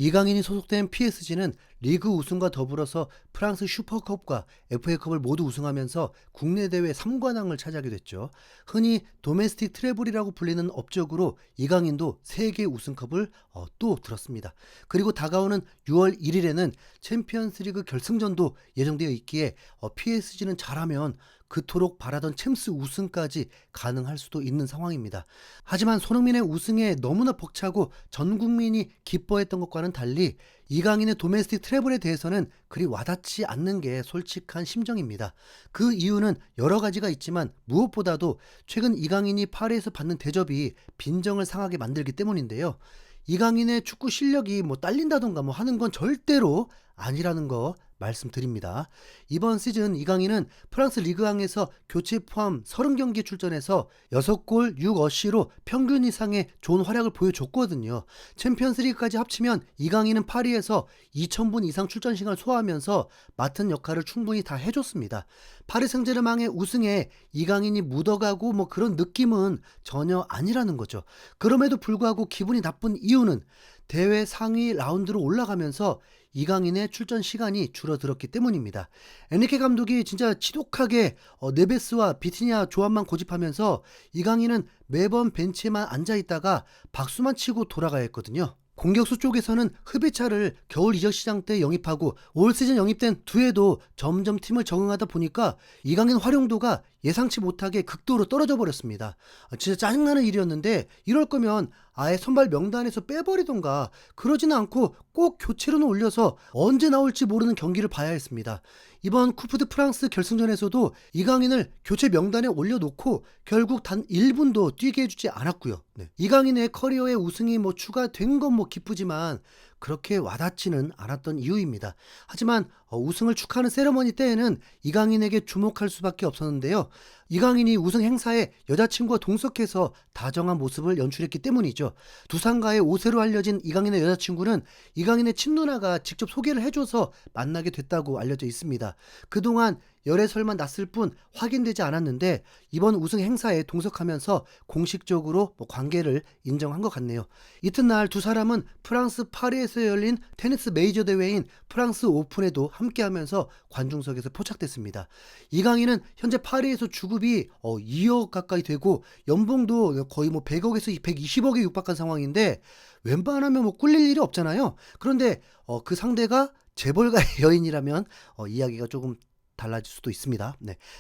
이강인이 소속된 PSG는 리그 우승과 더불어서 프랑스 슈퍼컵과 FA컵을 모두 우승하면서 국내 대회 3관왕을 차지하게 됐죠. 흔히 도메스틱 트래블이라고 불리는 업적으로 이강인도 3개 우승컵을 또 들었습니다. 그리고 다가오는 6월 1일에는 챔피언스리그 결승전도 예정되어 있기에 PSG는 잘하면 그토록 바라던 챔스 우승까지 가능할 수도 있는 상황입니다. 하지만 손흥민의 우승에 너무나 벅차고 전 국민이 기뻐했던 것과는 달리 이강인의 도메스틱 트래블에 대해서는 그리 와닿지 않는 게 솔직한 심정입니다. 그 이유는 여러 가지가 있지만 무엇보다도 최근 이강인이 파리에서 받는 대접이 빈정을 상하게 만들기 때문인데요. 이강인의 축구 실력이 딸린다던가 하는 건 절대로 아니라는 거 말씀드립니다. 이번 시즌 이강인은 프랑스 리그왕에서 교체 포함 30경기 출전해서 6골 6어시로 평균 이상의 좋은 활약을 보여줬거든요. 챔피언스리그까지 합치면 이강인은 파리에서 2000분 이상 출전 시간을 소화하면서 맡은 역할을 충분히 다 해줬습니다. 파리 생제르맹의 우승에 이강인이 묻어가고 그런 느낌은 전혀 아니라는 거죠. 그럼에도 불구하고 기분이 나쁜 이유는 대회 상위 라운드로 올라가면서 이강인의 출전 시간이 줄어들었기 때문입니다. 엔리케 감독이 진짜 지독하게 네베스와 비티냐 조합만 고집하면서 이강인은 매번 벤치에만 앉아있다가 박수만 치고 돌아가야 했거든요. 공격수 쪽에서는 흐비차를 겨울 이적 시장 때 영입하고 올 시즌 영입된 두에도 점점 팀을 적응하다 보니까 이강인 활용도가 예상치 못하게 극도로 떨어져 버렸습니다. 진짜 짜증나는 일이었는데 이럴 거면 아예 선발 명단에서 빼버리던가 그러지는 않고 꼭 교체로는 올려서 언제 나올지 모르는 경기를 봐야 했습니다. 이번 쿠프 드 프랑스 결승전에서도 이강인을 교체 명단에 올려놓고 결국 단 1분도 뛰게 해주지 않았고요. 이강인의 커리어에 우승이 추가된 건 기쁘지만 그렇게 와닿지는 않았던 이유입니다. 하지만 우승을 축하하는 세레머니 때에는 이강인에게 주목할 수밖에 없었는데요. 이강인이 우승 행사에 여자친구와 동석해서 다정한 모습을 연출했기 때문이죠. 두산과의 5세로 알려진 이강인의 여자친구는 이강인의 친누나가 직접 소개를 해줘서 만나게 됐다고 알려져 있습니다. 그동안 열애설만 났을 뿐 확인되지 않았는데 이번 우승 행사에 동석하면서 공식적으로 관계를 인정한 것 같네요. 이튿날 두 사람은 프랑스 파리에서 열린 테니스 메이저 대회인 프랑스 오픈에도 함께하면서 관중석에서 포착됐습니다. 이강인은 현재 파리에서 주급이 2억 가까이 되고 연봉도 거의 100억에서 120억에 육박한 상황인데 웬만하면 꿀릴 일이 없잖아요. 그런데 그 상대가 재벌가의 여인이라면 이야기가 조금 달라질 수도 있습니다.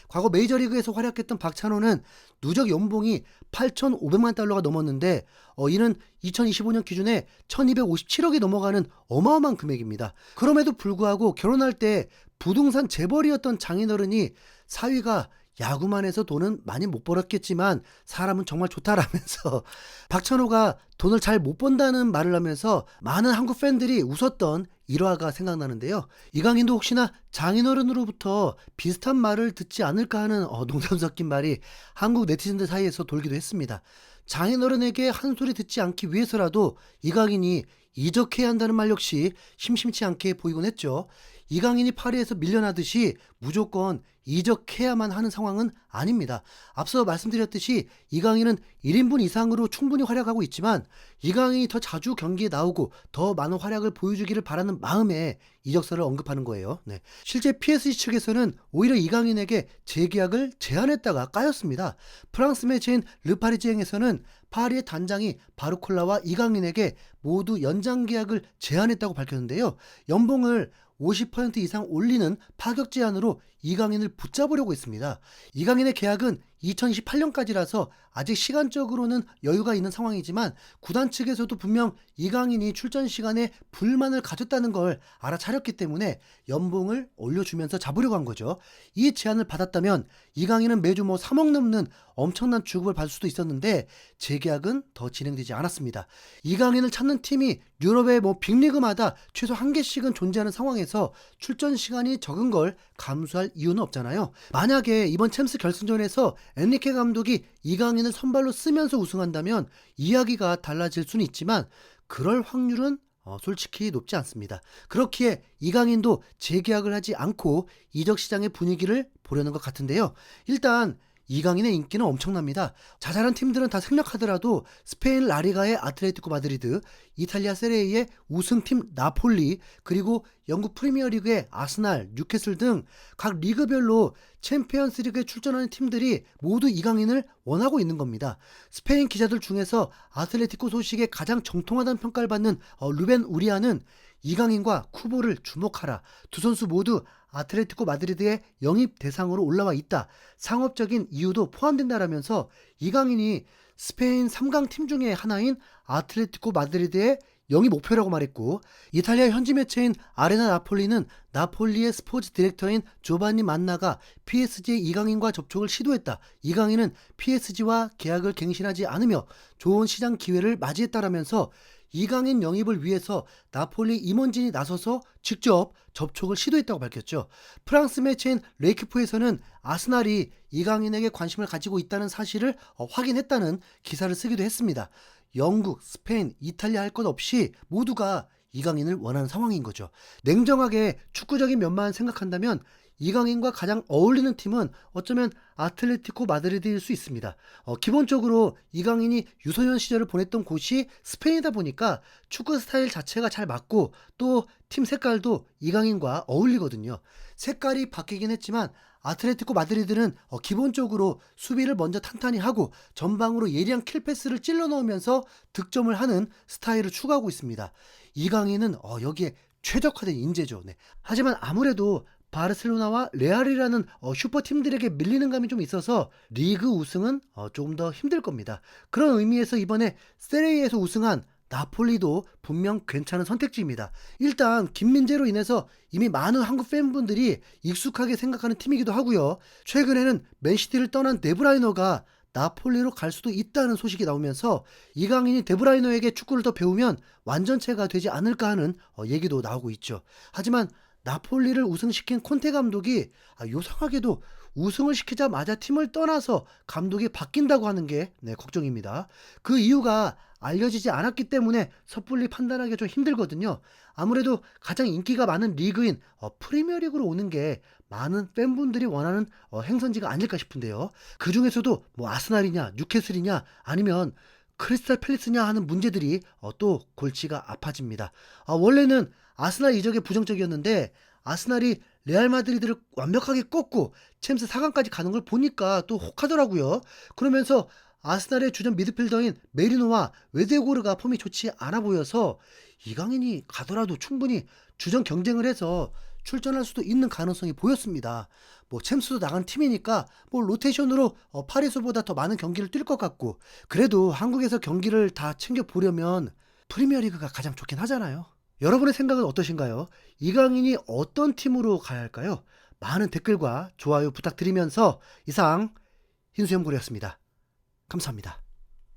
과거 메이저리그에서 활약했던 박찬호는 누적 연봉이 8,500만 달러가 넘었는데 이는 2025년 기준에 1,257억이 넘어가는 어마어마한 금액입니다. 그럼에도 불구하고 결혼할 때 부동산 재벌이었던 장인어른이 사위가 야구만 해서 돈은 많이 못 벌었겠지만 사람은 정말 좋다라면서 박찬호가 돈을 잘 못 번다는 말을 하면서 많은 한국 팬들이 웃었던 일화가 생각나는데요. 이강인도 혹시나 장인어른으로부터 비슷한 말을 듣지 않을까 하는 농담 섞인 말이 한국 네티즌들 사이에서 돌기도 했습니다. 장인어른에게 한 소리 듣지 않기 위해서라도 이강인이 이적해야 한다는 말 역시 심심치 않게 보이곤 했죠. 이강인이 파리에서 밀려나듯이 무조건 이적해야만 하는 상황은 아닙니다. 앞서 말씀드렸듯이 이강인은 1인분 이상으로 충분히 활약하고 있지만 이강인이 더 자주 경기에 나오고 더 많은 활약을 보여주기를 바라는 마음에 이적설을 언급하는 거예요. 실제 PSG 측에서는 오히려 이강인에게 재계약을 제안했다가 까였습니다. 프랑스 매체인 르파리지앵에서는 파리의 단장이 바르콜라와 이강인에게 모두 연장 계약을 제안했다고 밝혔는데요. 연봉을 50% 이상 올리는 파격 제안으로 이강인을 붙잡으려고 했습니다. 이강인의 계약은 2028년까지라서 아직 시간적으로는 여유가 있는 상황이지만 구단 측에서도 분명 이강인이 출전 시간에 불만을 가졌다는 걸 알아차렸기 때문에 연봉을 올려주면서 잡으려고 한 거죠. 이 제안을 받았다면 이강인은 매주 3억 넘는 엄청난 주급을 받을 수도 있었는데 재계약은 더 진행되지 않았습니다. 이강인을 찾는 팀이 유럽의 빅리그마다 최소 한 개씩은 존재하는 상황에서 출전 시간이 적은 걸 감수할 이유는 없잖아요. 만약에 이번 챔스 결승전에서 엔리케 감독이 이강인을 선발로 쓰면서 우승한다면 이야기가 달라질 수는 있지만 그럴 확률은 솔직히 높지 않습니다. 그렇기에 이강인도 재계약을 하지 않고 이적 시장의 분위기를 보려는 것 같은데요. 일단 이강인의 인기는 엄청납니다. 자잘한 팀들은 다 생략하더라도 스페인 라리가의 아틀레티코 마드리드, 이탈리아 세리에의 우승팀 나폴리, 그리고 영국 프리미어리그의 아스날, 뉴캐슬 등 각 리그별로 챔피언스리그에 출전하는 팀들이 모두 이강인을 원하고 있는 겁니다. 스페인 기자들 중에서 아틀레티코 소식에 가장 정통하다는 평가를 받는 루벤 우리아는 이강인과 쿠보를 주목하라. 두 선수 모두 아틀레티코 마드리드의 영입 대상으로 올라와 있다. 상업적인 이유도 포함된다라면서 이강인이 스페인 3강 팀 중에 하나인 아틀레티코 마드리드의 영입 목표라고 말했고, 이탈리아 현지 매체인 아레나 나폴리는 나폴리의 스포츠 디렉터인 조반니 만나가 PSG의 이강인과 접촉을 시도했다. 이강인은 PSG와 계약을 갱신하지 않으며 좋은 시장 기회를 맞이했다라면서 이강인 영입을 위해서 나폴리 임원진이 나서서 직접 접촉을 시도했다고 밝혔죠. 프랑스 매체인 레이크포에서는 아스날이 이강인에게 관심을 가지고 있다는 사실을 확인했다는 기사를 쓰기도 했습니다. 영국, 스페인, 이탈리아 할 것 없이 모두가 이강인을 원하는 상황인 거죠. 냉정하게 축구적인 면만 생각한다면 이강인과 가장 어울리는 팀은 어쩌면 아틀레티코 마드리드일 수 있습니다. 기본적으로 이강인이 유소년 시절을 보냈던 곳이 스페인이다 보니까 축구 스타일 자체가 잘 맞고 또 팀 색깔도 이강인과 어울리거든요. 색깔이 바뀌긴 했지만 아틀레티코 마드리드는 기본적으로 수비를 먼저 탄탄히 하고 전방으로 예리한 킬패스를 찔러 넣으면서 득점을 하는 스타일을 추구하고 있습니다. 이강인은 여기에 최적화된 인재죠. 네. 하지만 아무래도 바르셀로나와 레알이라는 슈퍼팀들에게 밀리는 감이 좀 있어서 리그 우승은 조금 더 힘들 겁니다. 그런 의미에서 이번에 세리에에서 우승한 나폴리도 분명 괜찮은 선택지입니다. 일단 김민재로 인해서 이미 많은 한국 팬분들이 익숙하게 생각하는 팀이기도 하고요. 최근에는 맨시티를 떠난 데브라이너가 나폴리로 갈 수도 있다는 소식이 나오면서 이강인이 데브라이너에게 축구를 더 배우면 완전체가 되지 않을까 하는 얘기도 나오고 있죠. 하지만 나폴리를 우승시킨 콘테 감독이 요상하게도 우승을 시키자마자 팀을 떠나서 감독이 바뀐다고 하는 게 걱정입니다. 그 이유가 알려지지 않았기 때문에 섣불리 판단하기가 좀 힘들거든요. 아무래도 가장 인기가 많은 리그인 프리미어리그로 오는 게 많은 팬분들이 원하는 행선지가 아닐까 싶은데요. 그 중에서도 뭐 아스날이냐 뉴캐슬이냐 아니면 크리스탈 팰리스냐 하는 문제들이 또 골치가 아파집니다. 원래는 아스날 이적에 부정적이었는데 아스날이 레알 마드리드를 완벽하게 꺾고 챔스 4강까지 가는 걸 보니까 또 혹하더라고요. 그러면서 아스날의 주전 미드필더인 메리노와 웨데고르가 폼이 좋지 않아 보여서 이강인이 가더라도 충분히 주전 경쟁을 해서 출전할 수도 있는 가능성이 보였습니다. 뭐 챔스도 나간 팀이니까 뭐 로테이션으로 파리소보다 더 많은 경기를 뛸 것 같고, 그래도 한국에서 경기를 다 챙겨 보려면 프리미어리그가 가장 좋긴 하잖아요. 여러분의 생각은 어떠신가요? 이강인이 어떤 팀으로 가야 할까요? 많은 댓글과 좋아요 부탁드리면서 이상 흰수염고래였습니다. 감사합니다.